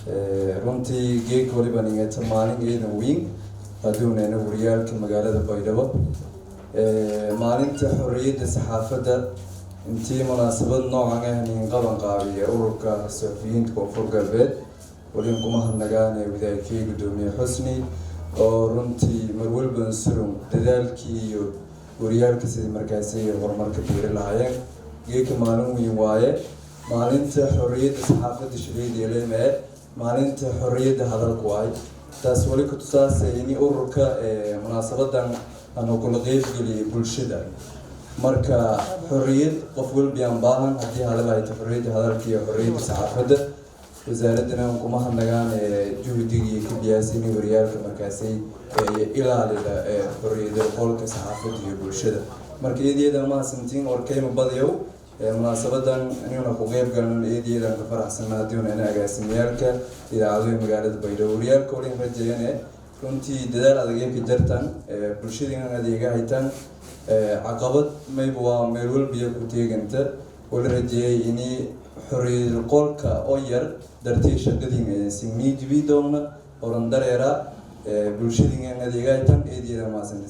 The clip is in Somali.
runtii geeg waliba ningata maalingeeda weyn aduunayna wariyaalka magaalada Baydhabo maalinta xorriyadda saxaafadda intii munaasabad noocan ah nin qaban qaabiya ururka saxafiyiinta koonfur galbeed waliin kuma hadnagaan wadaagii gudoomiye Xusni oo runtii marwalban surun dadaalkii iyo wariyaalka sidii markaas ay horumarka diiri lahaayeen geeg maalin weyn waaye maalinta xorriyadda saxaafadda shaqadeeda maalinta xorriyadda hadalku ay taas wali ku tusaasay in ururka munaasabadan aanu kula qeyb galiyay bulshada marka xorriyad qof walba aan baahan hadii hadal ay xorriyadda hadalka iyo xorriyadda saxaafadda wasaaradana kuma hadnagaan juhdigii ka biyaasay wariyaalka markaasay ilaalida xorriyadda qolka saxaafadda iyo bulshada marka iyada ma santiin warkayma badiyow munaasabadan inuu ku qeyb galan eedeedan ka faraxsanaadeen in agaasimiyalka idaacadaha magaalada Baydhabo wariyaalka oo rajeeyeen runtii dadaal adag ka jirtaan bulshadana adeega haytaan caqabad mayba waa meel walba ku teeganta oo la rajeeyay in xorriyadda qolka oo yar dartii shaqadiina si miidibi doona oo dareera bulshadana adeega haytaan eedeedan ma